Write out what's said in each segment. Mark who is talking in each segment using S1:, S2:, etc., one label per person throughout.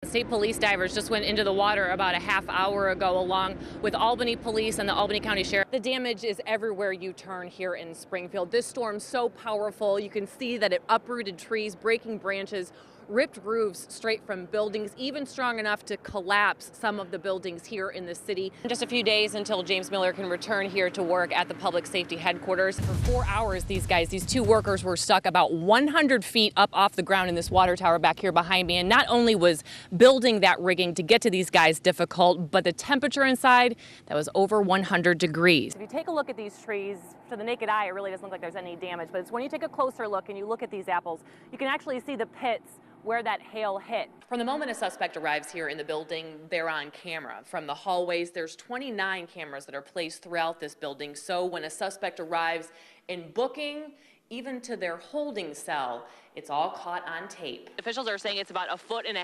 S1: State police divers just went into the water about a half hour ago, along with Albany Police and the Albany County Sheriff. The damage is everywhere you turn here in Springfield. This storm's so powerful. You can see that it uprooted trees, breaking branches, ripped roofs straight from buildings, even strong enough to collapse some of the buildings here in the city. Just a few days until James Miller can return here to work at the public safety headquarters. For 4 hours, these two workers were stuck about 100 feet up off the ground in this water tower back here behind me. And not only was building that rigging to get to these guys difficult, but the temperature inside, that was over 100 degrees. If you take a look at these trees, to the naked eye, it really doesn't look like there's any damage, but it's when you take a closer look and you look at these apples, you can actually see the pits where that hail hit. From the moment a suspect arrives here in the building, they're on camera. From the hallways, there's 29 cameras that are placed throughout this building. So when a suspect arrives in booking, even to their holding cell, it's all caught on tape. Officials are saying it's about 1.5 feet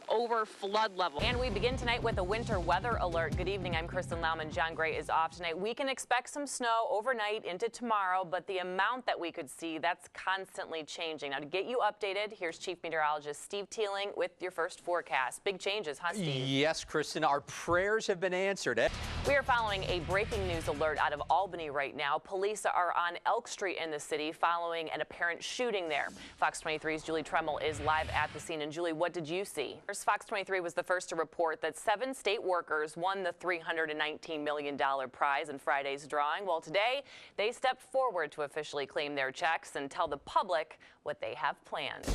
S1: over flood level. And we begin tonight with a winter weather alert. Good evening, I'm Kristen Lauman. John Gray is off tonight. We can expect some snow overnight into tomorrow, but the amount that we could see, that's constantly changing. Now to get you updated, here's Chief Meteorologist Steve Teeling with your first forecast. Big changes, huh, Steve?
S2: Yes, Kristen, our prayers have been answered.
S1: We are following a breaking news alert out of Albany right now. Police are on Elk Street in the city following an apparent shooting there. Fox 23's Julie Tremmel is live at the scene. And Julie, what did you see? First, Fox 23 was the first to report that 7 state workers won the $319 million prize in Friday's drawing. Well, today they stepped forward to officially claim their checks and tell the public what they have planned.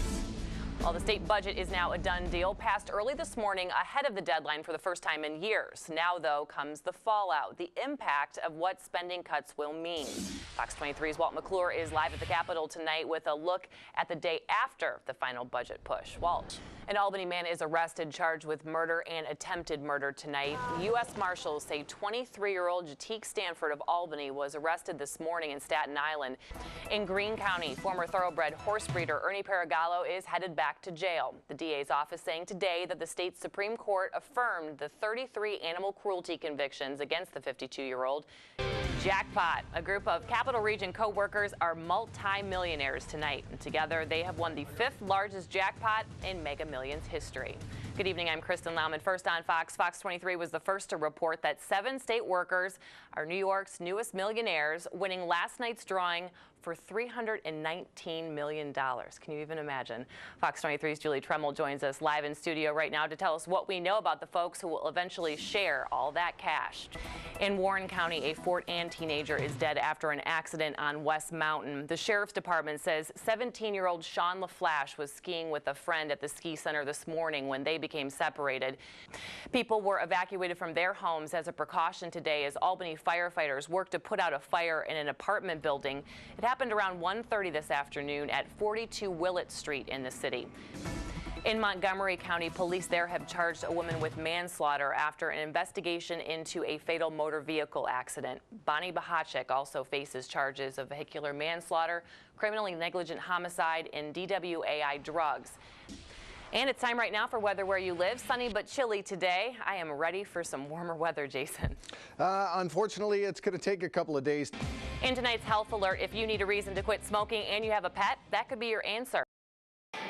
S1: Well, the state budget is now a done deal, passed early this morning ahead of the deadline for the first time in years. Now, though, comes the fallout, the impact of what spending cuts will mean. Fox 23's Walt McClure is live at the Capitol tonight with a look at the day after the final budget push. Walt. An Albany man is arrested, charged with murder and attempted murder tonight. U.S. Marshals say 23-year-old Jatique Stanford of Albany was arrested this morning in Staten Island. In Greene County, former thoroughbred horse breeder Ernie Paragallo is headed back to jail. The DA's office saying today that the state Supreme Court affirmed the 33 animal cruelty convictions against the 52-year-old. Jackpot. A group of Capital Region co-workers are multi-millionaires tonight. And together, they have won the 5th largest jackpot in Mega Millions history. Good evening, I'm Kristen Lauman. First on Fox. Fox 23 was the first to report that 7 state workers are New York's newest millionaires, winning last night's drawing for $319 million. Can you even imagine? Fox 23's Julie Tremmel joins us live in studio right now to tell us what we know about the folks who will eventually share all that cash. In Warren County, a Fort Ann teenager is dead after an accident on West Mountain. The sheriff's department says 17-year-old Sean LaFlash was skiing with a friend at the ski center this morning when they became separated. People were evacuated from their homes as a precaution today as Albany firefighters worked to put out a fire in an apartment building. It happened around 1:30 this afternoon at 42 Willett Street in the city. In Montgomery County, police there have charged a woman with manslaughter after an investigation into a fatal motor vehicle accident. Bonnie Bahachek also faces charges of vehicular manslaughter, criminally negligent homicide, and DWAI drugs. And it's time right now for weather where you live. Sunny but chilly today. I am ready for some warmer weather, Jason.
S3: Unfortunately, it's going to take a couple of days.
S1: In tonight's health alert, if you need a reason to quit smoking and you have a pet, that could be your answer.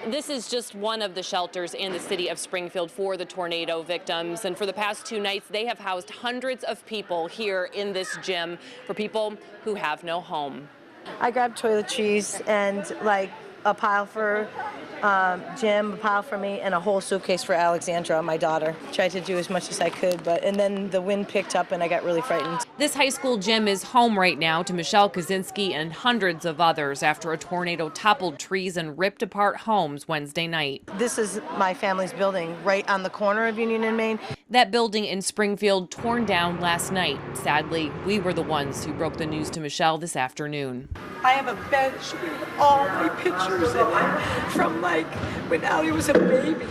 S1: This is just one of the shelters in the city of Springfield for the tornado victims. And for the past 2 nights, they have housed hundreds of people here in this gym for people who have no home.
S4: I grabbed toiletries and like a pile for Jim, a pile for me, and a whole suitcase for Alexandra, my daughter. Tried to do as much as I could, and then the wind picked up and I got really frightened.
S1: This high school gym is home right now to Michelle Kaczynski and hundreds of others after a tornado toppled trees and ripped apart homes Wednesday night.
S4: This is my family's building right on the corner of Union and Main.
S1: That building in Springfield torn down last night. Sadly, we were the ones who broke the news to Michelle this afternoon.
S5: I have a bench with all my pictures in it from like when Allie was a baby.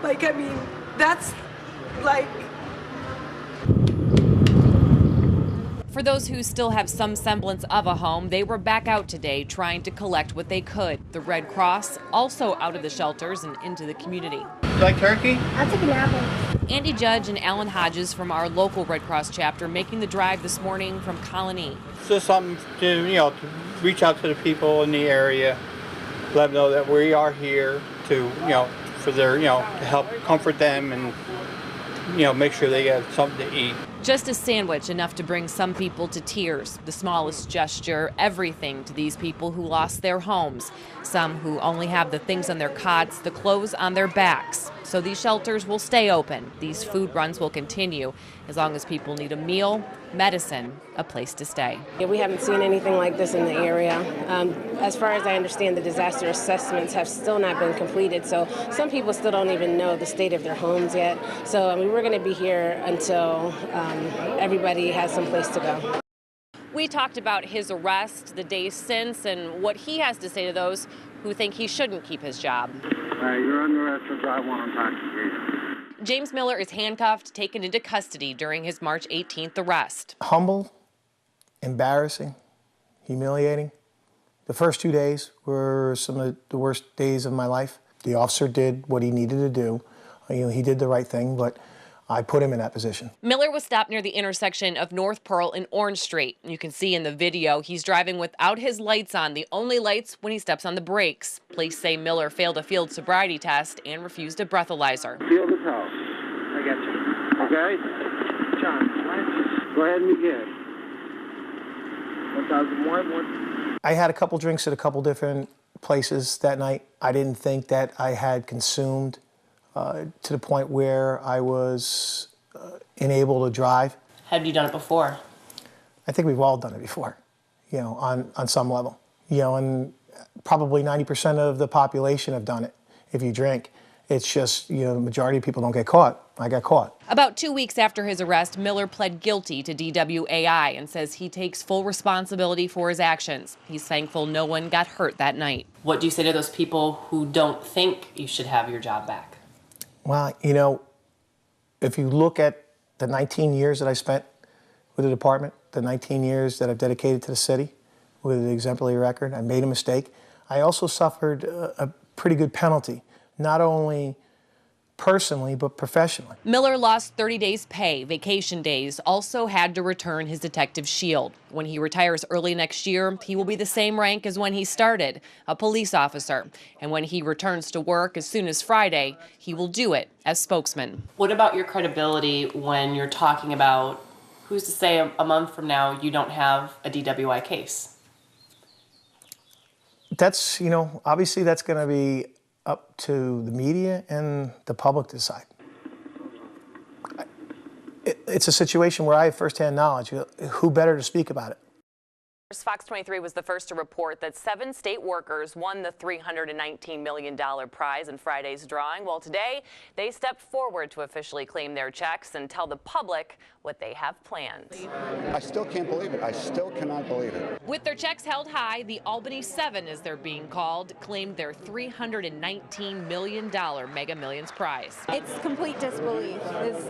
S5: Like, I mean, that's like.
S1: For those who still have some semblance of a home, they were back out today trying to collect what they could. The Red Cross also out of the shelters and into the community.
S6: You like turkey?
S7: I'll take an apple.
S1: Andy Judge and Alan Hodges from our local Red Cross chapter making the drive this morning from Colony.
S6: It's just something to, to reach out to the people in the area, let them know that we are here to, for their, to help comfort them and, make sure they have something to eat.
S1: Just a sandwich, enough to bring some people to tears. The smallest gesture, everything to these people who lost their homes. Some who only have the things on their cots, the clothes on their backs. So these shelters will stay open. These food runs will continue as long as people need a meal, medicine, a place to stay.
S7: Yeah, we haven't seen anything like this in the area. As far as I understand, the disaster assessments have still not been completed, so some people still don't even know the state of their homes yet. So we're going to be here until everybody has some place to go.
S1: We talked about his arrest the days since and what he has to say to those who think he shouldn't keep his job.
S8: You're under arrest for drive while intoxicated.
S1: James Miller is handcuffed, taken into custody during his March 18th arrest.
S9: Humble, embarrassing, humiliating. The first 2 days were some of the worst days of my life. The officer did what he needed to do. He did the right thing, but I put him in that position.
S1: Miller was stopped near the intersection of North Pearl and Orange Street. You can see in the video he's driving without his lights on, the only lights when he steps on the brakes. Police say Miller failed a field sobriety test and refused a breathalyzer.
S8: Field of health. I got you. Okay? John, why don't you go ahead and begin. 1001.
S9: I had a couple drinks at a couple different places that night. I didn't think that I had consumed to the point where I was unable to drive.
S1: Had you done it before?
S9: I think we've all done it before, on some level. And probably 90% of the population have done it if you drink. It's just, the majority of people don't get caught. I got caught.
S1: About 2 weeks after his arrest, Miller pled guilty to DWAI and says he takes full responsibility for his actions. He's thankful no one got hurt that night. What do you say to those people who don't think you should have your job back?
S9: Well, if you look at the 19 years that I spent with the department, the 19 years that I've dedicated to the city with an exemplary record, I made a mistake. I also suffered a pretty good penalty, not only personally, but professionally.
S1: Miller lost 30 days pay, vacation days, also had to return his detective shield. When he retires early next year, he will be the same rank as when he started, a police officer. And when he returns to work as soon as Friday, he will do it as spokesman. What about your credibility when you're talking about, who's to say a month from now you don't have a DWI case?
S9: That's, obviously that's going to be up to the media and the public to decide. It's a situation where I have firsthand knowledge. Who better to speak about it?
S1: Fox 23 was the first to report that 7 state workers won the $319 million prize in Friday's drawing. Well, today they stepped forward to officially claim their checks and tell the public what they have planned.
S3: I still can't believe it. I still cannot believe it.
S1: With their checks held high, the Albany 7, as they're being called, claimed their $319 million Mega Millions prize.
S10: It's complete disbelief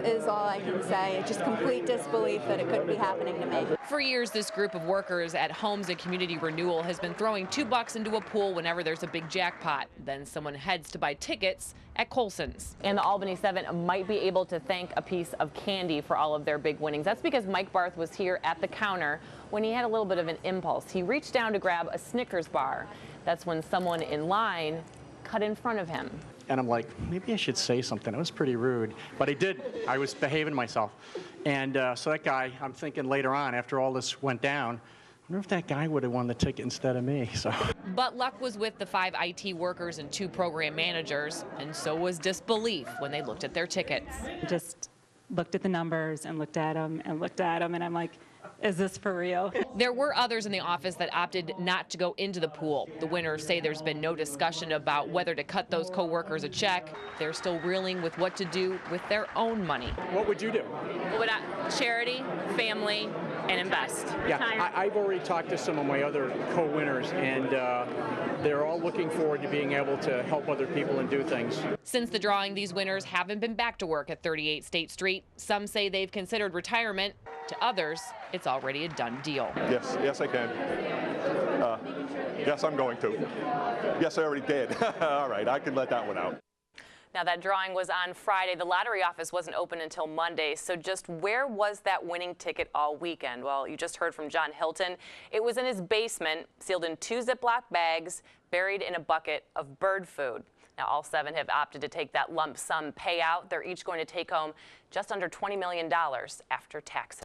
S10: is all I can say. Just complete disbelief that it could be happening to me.
S1: For years, this group of workers at Homes and Community Renewal has been throwing $2 into a pool whenever there's a big jackpot. Then someone heads to buy tickets at Colson's. And the Albany 7 might be able to thank a piece of candy for all of their big winnings. That's because Mike Barth was here at the counter when he had a little bit of an impulse. He reached down to grab a Snickers bar. That's when someone in line cut in front of him.
S11: And I'm like, maybe I should say something. It was pretty rude, but I did. I was behaving myself. And so that guy, I'm thinking later on, after all this went down, I wonder if that guy would have won the ticket instead of me. So.
S1: But luck was with the 5 IT workers and 2 program managers, and so was disbelief when they looked at their tickets.
S12: Just looked at the numbers and looked at them, and I'm like, is this for real?
S1: There were others in the office that opted not to go into the pool. The winners say there's been no discussion about whether to cut those co-workers a check. They're still reeling with what to do with their own money.
S11: What would you do?
S1: Charity, family, and invest.
S11: Yeah, I've already talked to some of my other co-winners, and they're all looking forward to being able to help other people and do things.
S1: Since the drawing, these winners haven't been back to work at 38 State Street. Some say they've considered retirement. To others, it's already a done deal.
S13: Yes, I can. Yes, I'm going to. Yes, I already did. All right, I can let that one out.
S1: Now, that drawing was on Friday. The lottery office wasn't open until Monday. So just where was that winning ticket all weekend? Well, you just heard from John Hilton. It was in his basement, sealed in 2 Ziploc bags, buried in a bucket of bird food. Now, all 7 have opted to take that lump sum payout. They're each going to take home just under $20 million after taxes.